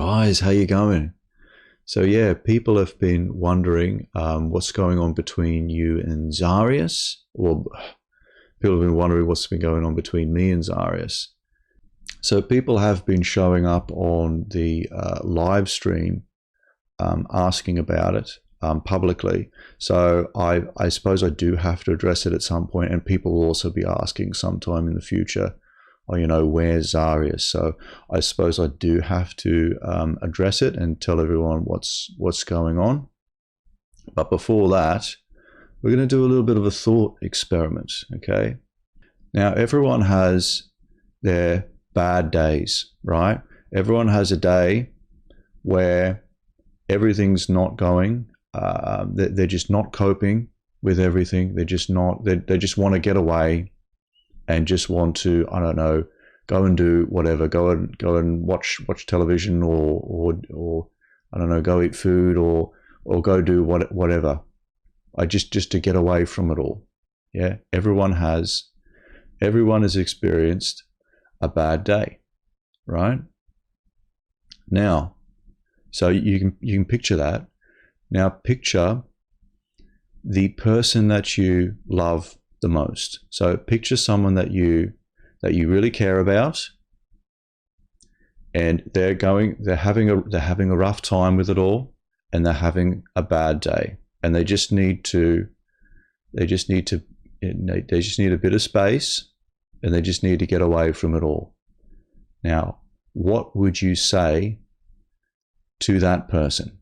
Guys, how you going? So yeah, people have been wondering what's going on between you and Zarius. Well, people have been wondering what's been going on between me and Zarius. So people have been showing up on the live stream asking about it publicly. So I suppose I do have to address it at some point, and people will also be asking sometime in the future, oh, you know, where's Zarius? So I suppose I do have to address it and tell everyone what's going on. But before that, we're going to do a little bit of a thought experiment, okay? Now, everyone has their bad days, right? Everyone has a day where everything's not going, they're just not coping with everything. They just want to get away and just want to, I don't know, go and do whatever, go and watch television or I don't know, go eat food or go do whatever. Just to get away from it all. Yeah, everyone has experienced a bad day, right? Now, so you can picture that. Now picture the person that you love the most. So picture someone that you really care about, and they're having a rough time with it all, and they're having a bad day, and they just need a bit of space, and they just need to get away from it all. Now, what would you say to that person?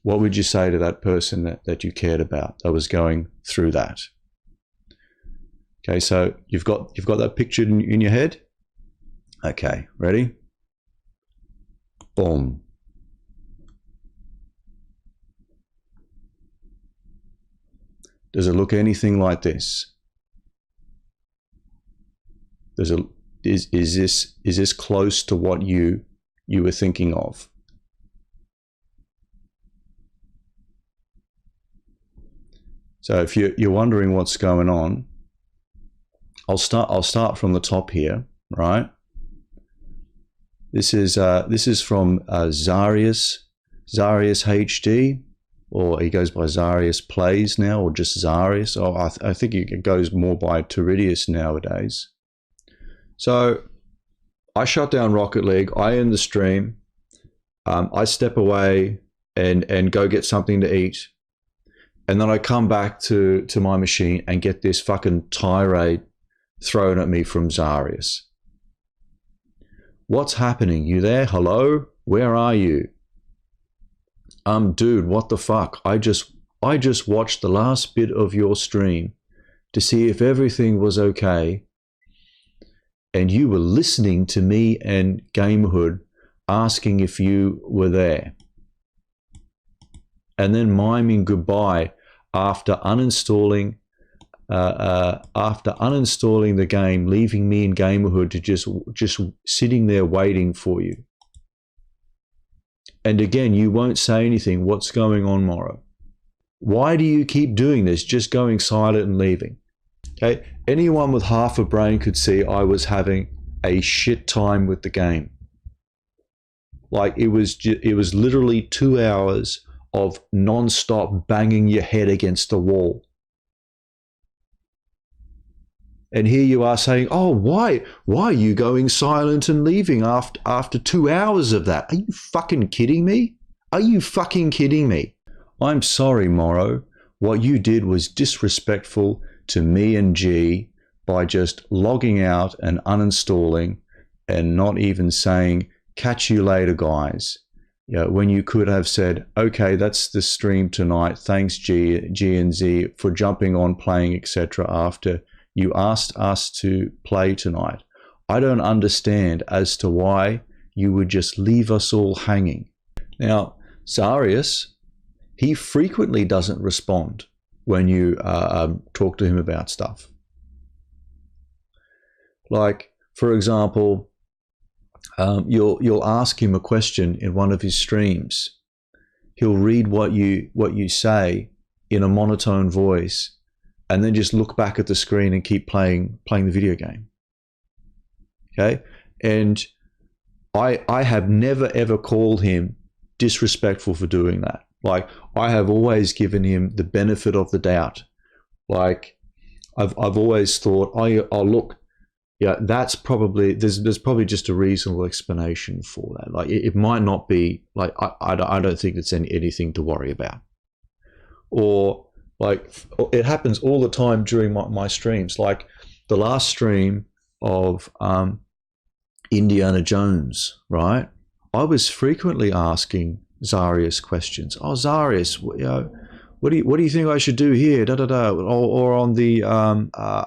What would you say to that person that you cared about, that was going through that? Okay, so you've got that pictured in your head? Okay, ready? Boom. Does it look anything like this? Is this close to what you were thinking of? So if you're wondering what's going on, I'll start from the top here, right? This is from Zarius HD, or he goes by Zarius Plays now, or just Zarius. Oh, I think it goes more by tirade nowadays. So I shut down Rocket League. I end the stream. I step away and go get something to eat. And then I come back to my machine and get this fucking tirade thrown at me from Zarius. What's happening? You there? Hello? Where are you? Dude, what the fuck? I just watched the last bit of your stream to see if everything was okay. And you were listening to me and Gamerhood asking if you were there. And then miming goodbye after uninstalling the game, leaving me in Gamerhood to just sitting there waiting for you. And again, you won't say anything. What's going on, Morrow? Why do you keep doing this? Just going silent and leaving. Okay, anyone with half a brain could see I was having a shit time with the game. Like it was literally 2 hours of non-stop banging your head against the wall. And here you are saying, oh, why are you going silent and leaving after 2 hours of that? Are you fucking kidding me? Are you fucking kidding me? I'm sorry, Morrow. What you did was disrespectful to me and G by just logging out and uninstalling and not even saying, catch you later, guys. You know, when you could have said, okay, that's the stream tonight. Thanks, G and Z, for jumping on, playing, etc. after you asked us to play tonight. I don't understand as to why you would just leave us all hanging. Now, Zarius, he frequently doesn't respond when you talk to him about stuff. Like, for example, you'll ask him a question in one of his streams. He'll read what you say in a monotone voice, and then just look back at the screen and keep playing the video game. Okay, and I have never ever called him disrespectful for doing that. Like, I have always given him the benefit of the doubt. Like, I've always thought, oh look, yeah, that's probably, there's probably just a reasonable explanation for that. Like, it might not be, like, I don't think it's anything to worry about. Or, like, it happens all the time during my streams. Like, the last stream of Indiana Jones, right? I was frequently asking Zarius questions. Oh, Zarius, you know, what do you think I should do here? Da da da. Or on the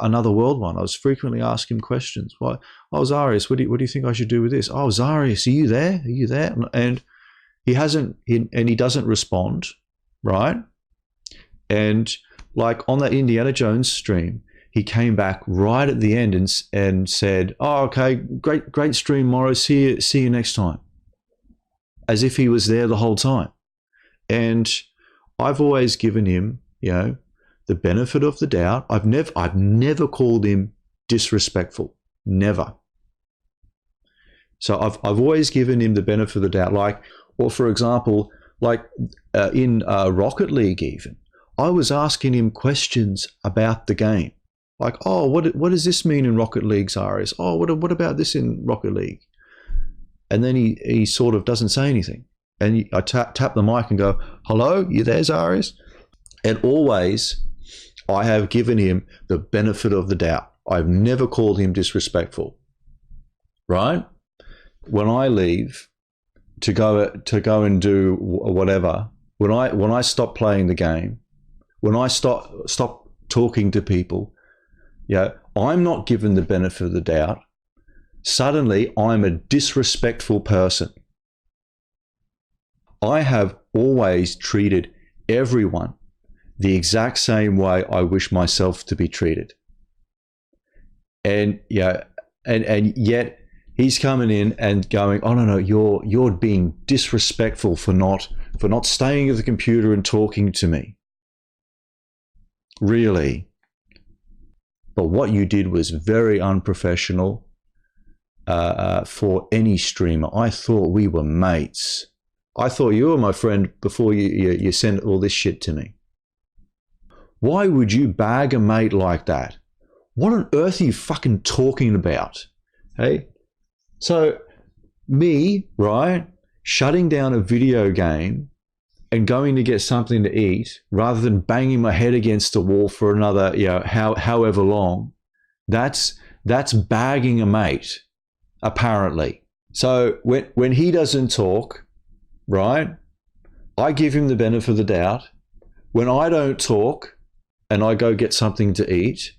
Another World one, I was frequently asking him questions. What? Oh, Zarius, what do you think I should do with this? Oh, Zarius, are you there? Are you there? And he doesn't respond, right? And like on that Indiana Jones stream, he came back right at the end and said, "Oh, okay, great stream, Morris. See you next time." As if he was there the whole time. And I've always given him, you know, the benefit of the doubt. I've never called him disrespectful. Never. So I've always given him the benefit of the doubt. Like, or for example, like in Rocket League even, I was asking him questions about the game. Like, oh, what does this mean in Rocket League, Zarius? Oh, what about this in Rocket League? And then he sort of doesn't say anything. And I tap the mic and go, hello, you there, Zarius? And always I have given him the benefit of the doubt. I've never called him disrespectful, right? When I leave to go and do whatever, when I stop playing the game, when I stop talking to people, yeah, I'm not given the benefit of the doubt. Suddenly, I'm a disrespectful person. I have always treated everyone the exact same way I wish myself to be treated. And yeah, and yet he's coming in and going, oh no, you're being disrespectful for not staying at the computer and talking to me. Really? But what you did was very unprofessional for any streamer. I thought we were mates. I thought you were my friend before you sent all this shit to me. Why would you bag a mate like that? What on earth are you fucking talking about? Hey? So me, right, shutting down a video game and going to get something to eat rather than banging my head against the wall for another, you know, however long, that's bagging a mate, apparently. So when he doesn't talk, right, I give him the benefit of the doubt. When I don't talk and I go get something to eat,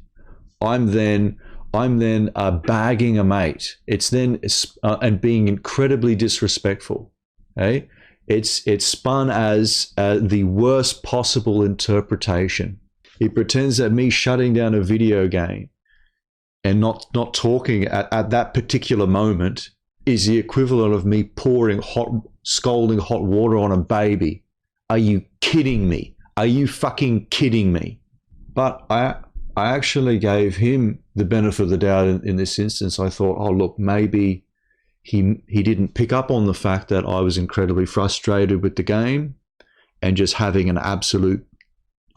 I'm then bagging a mate. It's then and being incredibly disrespectful. Okay? It's spun as the worst possible interpretation. He pretends that me shutting down a video game and not talking at that particular moment is the equivalent of me pouring scalding hot water on a baby. Are you kidding me? Are you fucking kidding me? But I actually gave him the benefit of the doubt in this instance. I thought, oh look, maybe he didn't pick up on the fact that I was incredibly frustrated with the game and just having an absolute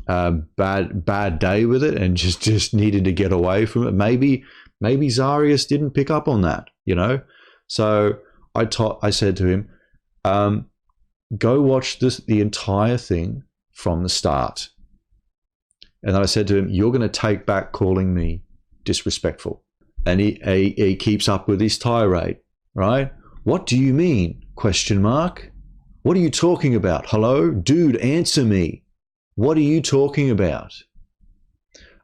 bad day with it and just needed to get away from it. Maybe Zarius didn't pick up on that, you know. So I said to him, go watch the entire thing from the start. And I said to him, you're going to take back calling me disrespectful. And he keeps up with his tirade, right? What do you mean? Question mark. What are you talking about? Hello? Dude, answer me. What are you talking about?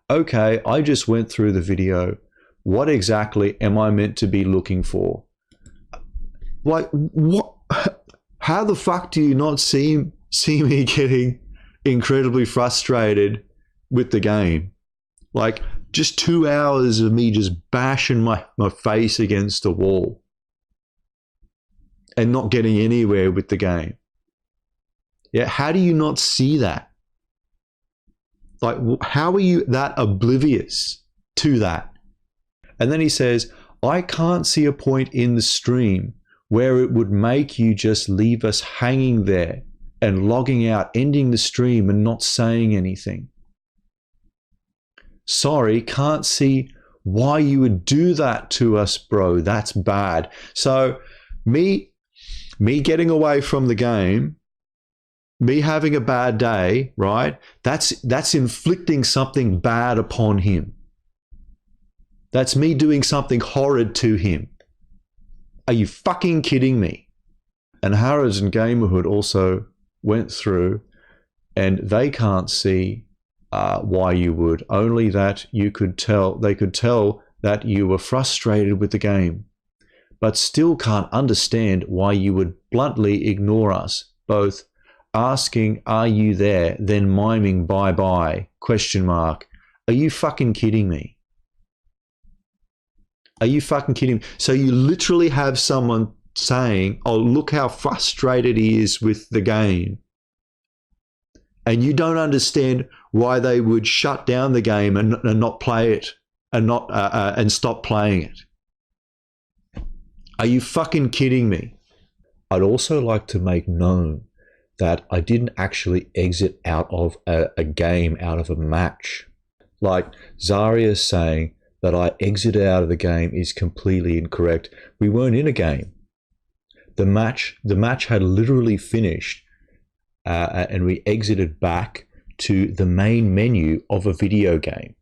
Okay, I just went through the video. What exactly am I meant to be looking for? Like, what? How the fuck do you not see me getting incredibly frustrated with the game? Like, just 2 hours of me just bashing my face against the wall and not getting anywhere with the game. Yeah, how do you not see that? Like, how are you that oblivious to that? And then he says, I can't see a point in the stream where it would make you just leave us hanging there and logging out, ending the stream and not saying anything. Sorry, can't see why you would do that to us, bro. That's bad. So me getting away from the game, me having a bad day, right? That's inflicting something bad upon him. That's me doing something horrid to him. Are you fucking kidding me? And Harrods and Gamerhood also went through, and they can't see why you would. Only that you could tell. They could tell that you were frustrated with the game, but still can't understand why you would bluntly ignore us, both asking, "Are you there?" then miming "bye bye?" ? Are you fucking kidding me? Are you fucking kidding me? So you literally have someone saying, "Oh, look how frustrated he is with the game," and you don't understand why they would shut down the game and not play it and stop playing it. Are you fucking kidding me? I'd also like to make known that I didn't actually exit out of a game, out of a match. Like Zarius saying that I exited out of the game is completely incorrect. We weren't in a game. The match had literally finished, and we exited back to the main menu of a video game.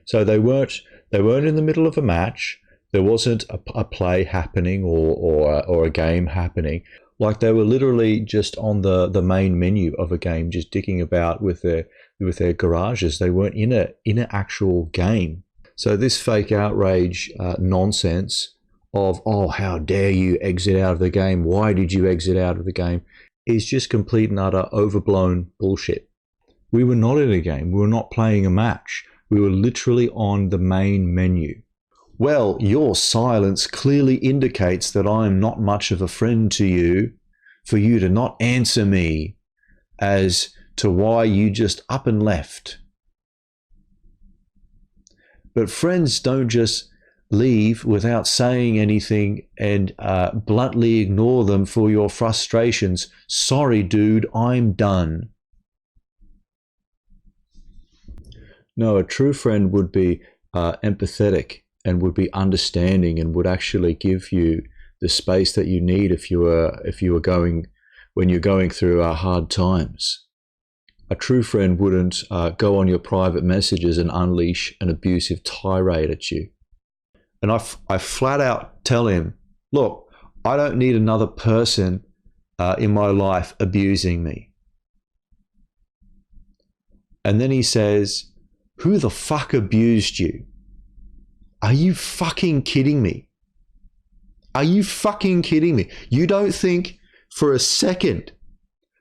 So they weren't in the middle of a match. There wasn't a play happening or a game happening. Like they were literally just on the main menu of a game, just dicking about with their garages. They weren't in an actual game. So this fake outrage nonsense of, "Oh, how dare you exit out of the game? Why did you exit out of the game?" is just complete and utter overblown bullshit. We were not in a game. We were not playing a match. We were literally on the main menu. Well, your silence clearly indicates that I am not much of a friend to you, for you to not answer me as to why you just up and left. But friends don't just leave without saying anything and bluntly ignore them for your frustrations. Sorry, dude, I'm done. No, a true friend would be empathetic and would be understanding and would actually give you the space that you need if you were going when you're going through hard times. A true friend wouldn't go on your private messages and unleash an abusive tirade at you. And I flat out tell him, "Look, I don't need another person in my life abusing me." And then he says, "Who the fuck abused you? Are you fucking kidding me? Are you fucking kidding me? You don't think for a second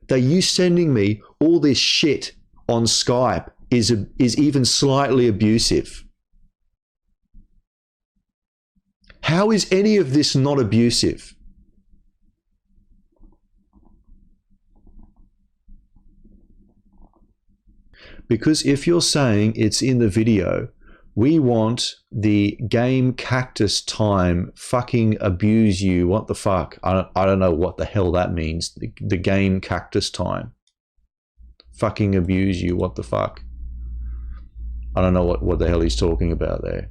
that you sending me all this shit on Skype is even slightly abusive? How is any of this not abusive?" Because if you're saying it's in the video, we want the game cactus time fucking abuse you. What the fuck? I don't know what the hell that means. The game cactus time. Fucking abuse you. What the fuck? I don't know what the hell he's talking about there.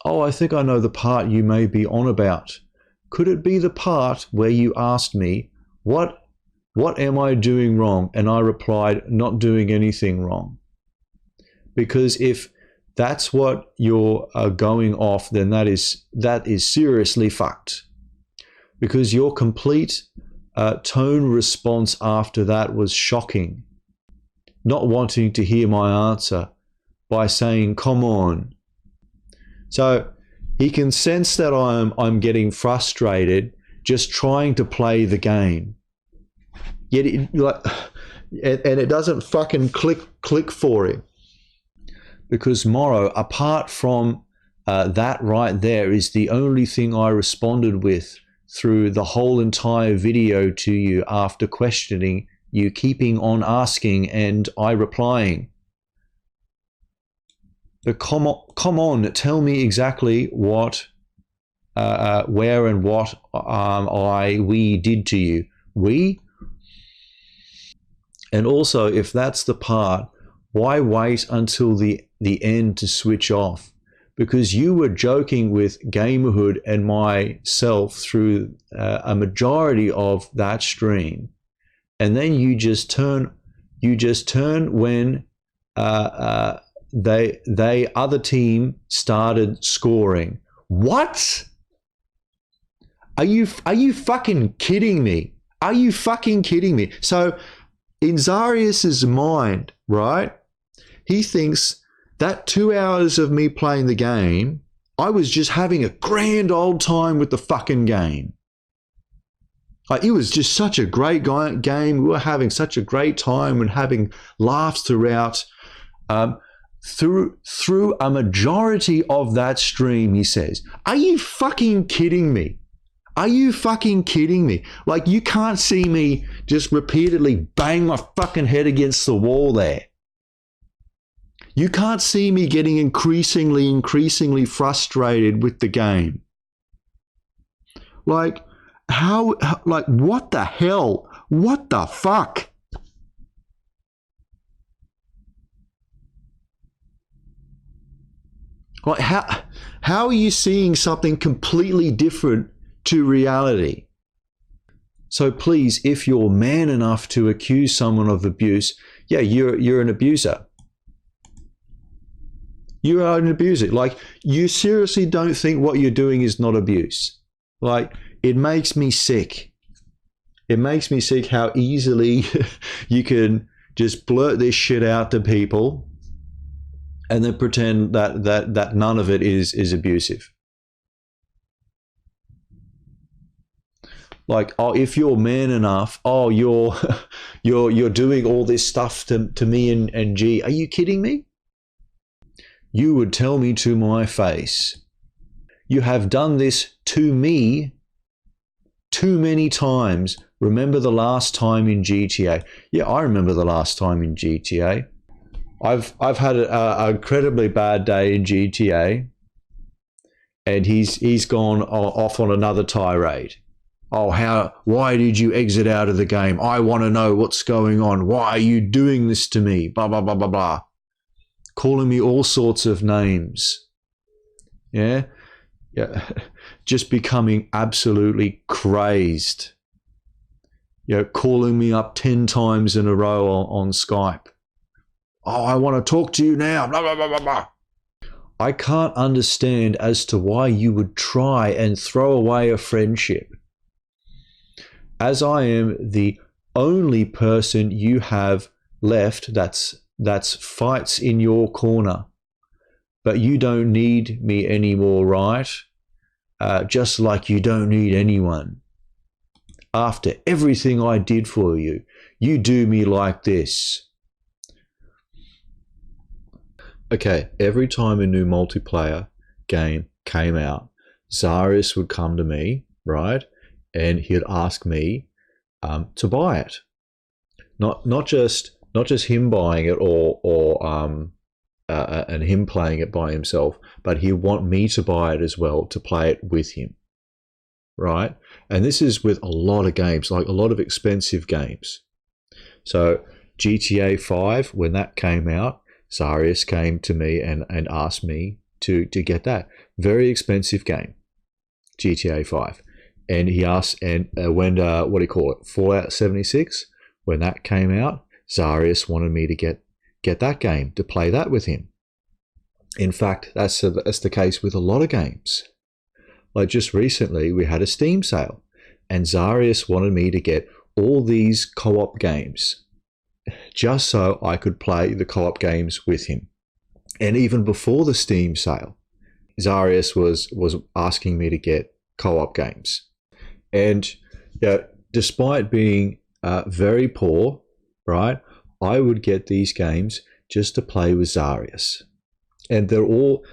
Oh, I think I know the part you may be on about. Could it be the part where you asked me, what am I doing wrong? And I replied, not doing anything wrong. Because if that's what you're going off, then that is seriously fucked. Because your complete tone response after that was shocking. Not wanting to hear my answer by saying, "Come on." So he can sense that I'm getting frustrated just trying to play the game. Yet it doesn't fucking click for him. Because Morrow, apart from that right there, is the only thing I responded with through the whole entire video to you after questioning you, keeping on asking and I replying. But come on, tell me exactly what where and what we did to you. We? And also, if that's the part, why wait until the end to switch off? Because you were joking with Gamerhood and myself through a majority of that stream, and then you just turn when they other team started scoring. What? Are you fucking kidding me? Are you fucking kidding me? So in Zarius's mind, right, he thinks that 2 hours of me playing the game, I was just having a grand old time with the fucking game. Like, it was just such a great game. We were having such a great time and having laughs throughout. Through a majority of that stream, he says, are you fucking kidding me? Are you fucking kidding me? Like, you can't see me just repeatedly bang my fucking head against the wall there. You can't see me getting increasingly frustrated with the game. Like, what the hell? What the fuck? Like, how are you seeing something completely different to reality? So please, if you're man enough to accuse someone of abuse, yeah, you're an abuser. You are an abuser. Like, you seriously don't think what you're doing is not abuse. Like, it makes me sick. It makes me sick how easily you can just blurt this shit out to people and then pretend that none of it is abusive. Like, oh, if you're man enough, oh, you're doing all this stuff to me and G. Are you kidding me? You would tell me to my face, you have done this to me too many times. Remember the last time in GTA? Yeah, I remember the last time in GTA. I've had an incredibly bad day in GTA, and he's gone off on another tirade. Oh, why did you exit out of the game? I want to know what's going on. Why are you doing this to me? Blah, blah, blah, blah, blah. Calling me all sorts of names. Yeah. Just becoming absolutely crazed. Calling me up 10 times in a row on Skype. Oh, I want to talk to you now. Blah, blah, blah, blah, blah. I can't understand as to why you would try and throw away a friendship. As I am the only person you have left that's fights in your corner. But you don't need me anymore, right? Just like you don't need anyone. After everything I did for you, you do me like this. Okay, every time a new multiplayer game came out, Zarius would come to me, right? And he'd ask me to buy it. Not just him buying it or and him playing it by himself, but he'd want me to buy it as well, to play it with him, right? And this is with a lot of games, like a lot of expensive games. So GTA 5, when that came out, Zarius came to me and asked me to get that. Very expensive game, GTA 5. And he asked, and when, Fallout 76, when that came out, Zarius wanted me to get that game, to play that with him. In fact, that's the case with a lot of games. Like just recently, we had a Steam sale, and Zarius wanted me to get all these co-op games, just so I could play the co-op games with him. And even before the Steam sale, Zarius was asking me to get co-op games. And despite being very poor, right, I would get these games just to play with Zarius. And they're all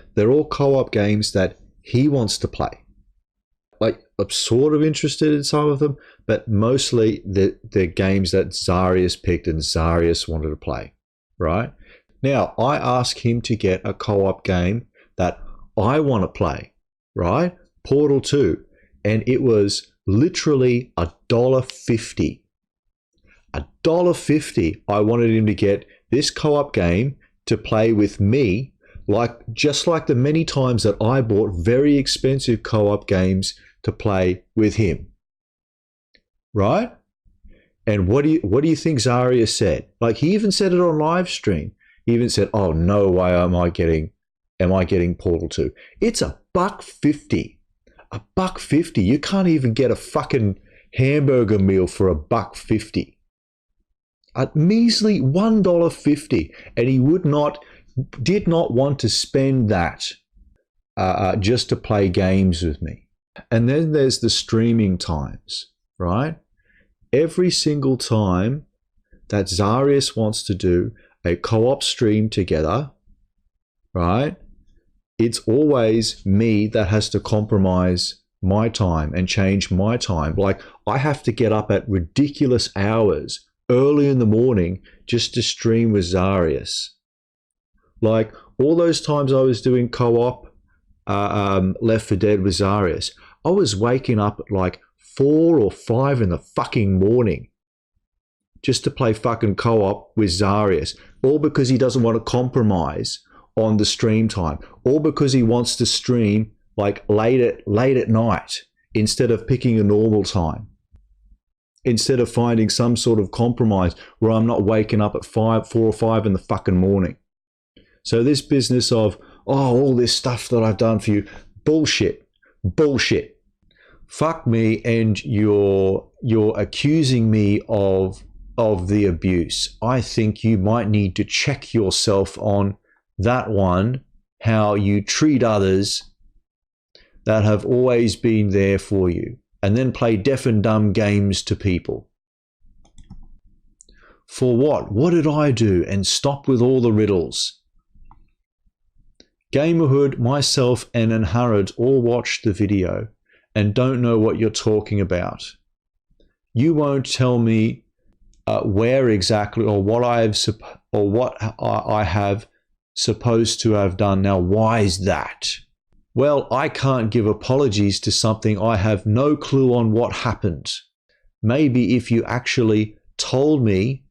co-op games that he wants to play. Like, I'm sort of interested in some of them, but mostly the games that Zarius picked and Zarius wanted to play, right? Now, I ask him to get a co-op game that I want to play, right? Portal 2, and it was literally $1.50. $1.50 I wanted him to get this co-op game to play with me, just like the many times that I bought very expensive co-op games to play with him. Right? And what do you think Zarius said? Like, he even said it on live stream. He even said, "Oh, no way am I getting Portal 2. It's $1.50. $1.50. You can't even get a fucking hamburger meal for $1.50. A measly $1.50, and he did not want to spend that just to play games with me. And then there's the streaming times, right? Every single time that Zarius wants to do a co-op stream together, right? It's always me that has to compromise my time and change my time. Like, I have to get up at ridiculous hours early in the morning just to stream with Zarius. Like, all those times I was doing co-op Left 4 Dead with Zarius, I was waking up at like 4 or 5 in the fucking morning just to play fucking co-op with Zarius, all because he doesn't want to compromise on the stream time, or because he wants to stream like late at night instead of picking a normal time, instead of finding some sort of compromise where I'm not waking up at 4 or 5 in the fucking morning. So this business of, all this stuff that I've done for you, bullshit. Fuck me, and you're accusing me of the abuse. I think you might need to check yourself on that one, how you treat others that have always been there for you, and then play deaf and dumb games to people. For what? What did I do? And stop with all the riddles. Gamerhood, myself, and Anharad all watched the video and don't know what you're talking about. You won't tell me where exactly or what I have supposed to have done. Now, why is that? Well, I can't give apologies to something I have no clue on what happened. Maybe if you actually told me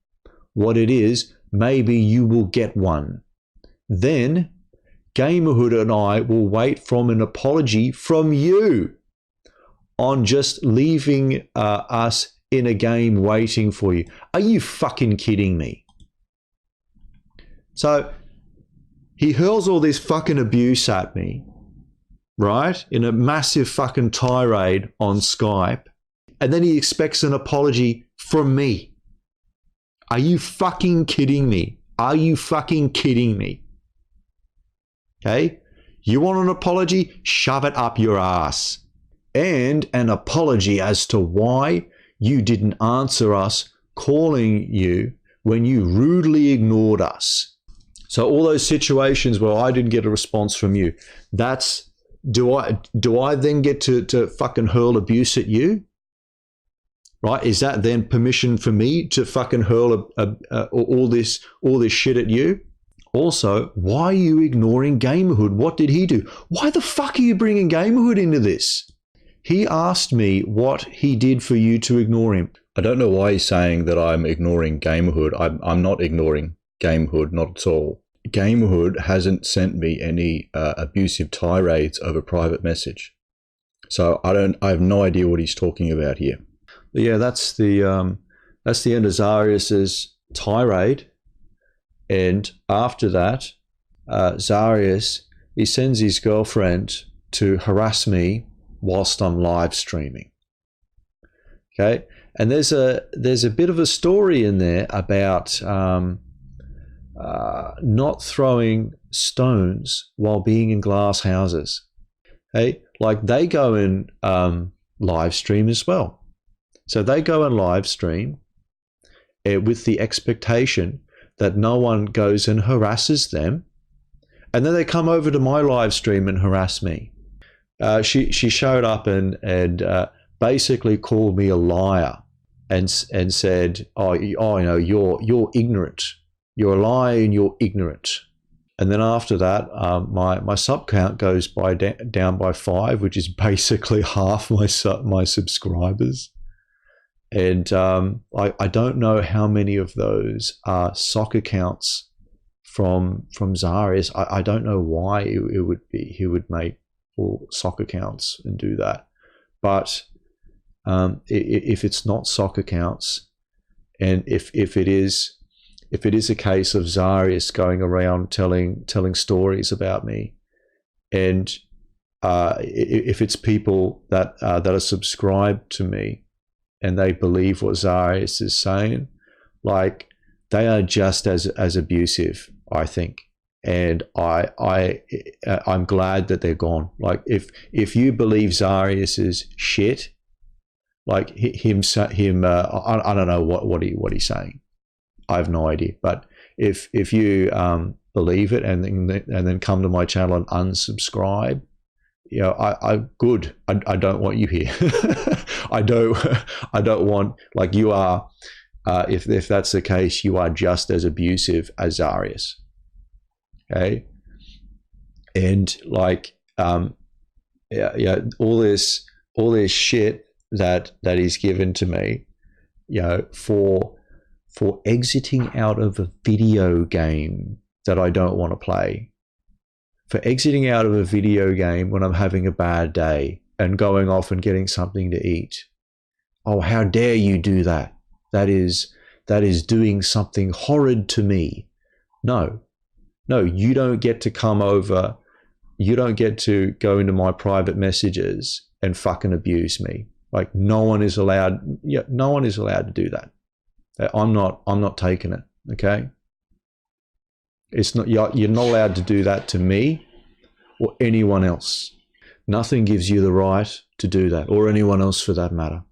what it is, maybe you will get one. Then Gamerhood and I will wait for an apology from you on just leaving us in a game waiting for you. Are you fucking kidding me? So he hurls all this fucking abuse at me, right? In a massive fucking tirade on Skype. And then he expects an apology from me. Are you fucking kidding me? Are you fucking kidding me? Okay? You want an apology? Shove it up your ass. And an apology as to why you didn't answer us calling you when you rudely ignored us. So all those situations where I didn't get a response from you, that's, do I then get to fucking hurl abuse at you? Right? Is that then permission for me to fucking hurl all this shit at you? Also, why are you ignoring Gamerhood? What did he do? Why the fuck are you bringing Gamerhood into this? He asked me what he did for you to ignore him. I don't know why he's saying that I'm ignoring Gamerhood. I'm not ignoring Gamerhood, not at all. Gamerhood hasn't sent me any abusive tirades over private message. So I have no idea what he's talking about here. But yeah, that's the end of Zarius's tirade. And after that, Zarius, he sends his girlfriend to harass me whilst I'm live streaming. Okay, and there's a bit of a story in there about not throwing stones while being in glass houses. Hey, like they go and live stream as well. So they go and live stream with the expectation that no one goes and harasses them, and then they come over to my live stream and harass me. She showed up and basically called me a liar and said, you're ignorant. You're a liar and you're ignorant. And then after that, my sub count goes down by 5, which is basically half my subscribers. And I don't know how many of those are sock accounts from Zarius. I don't know why it would be he would make all sock accounts and do that. But if it's not sock accounts, and if it is a case of Zarius going around telling stories about me, and if it's people that are subscribed to me and they believe what Zarius is saying, like, they are just as abusive, I think. And I'm glad that they're gone. Like, if you believe Zarius is shit, like him, I don't know what he's saying. I have no idea. But if you believe it and then come to my channel and unsubscribe, you know, I good. I don't want you here. I don't want, like, you are. If that's the case, you are just as abusive as Zarius. Okay, and like, yeah, all this shit that is given to me, you know, for exiting out of a video game that I don't want to play, for exiting out of a video game when I'm having a bad day and going off and getting something to eat. Oh, how dare you do that? That is doing something horrid to me. No, you don't get to come over. You don't get to go into my private messages and fucking abuse me. Like, no one is allowed. Yeah, no one is allowed to do that. I'm not taking it. Okay. It's not. You're not allowed to do that to me or anyone else. Nothing gives you the right to do that, or anyone else for that matter.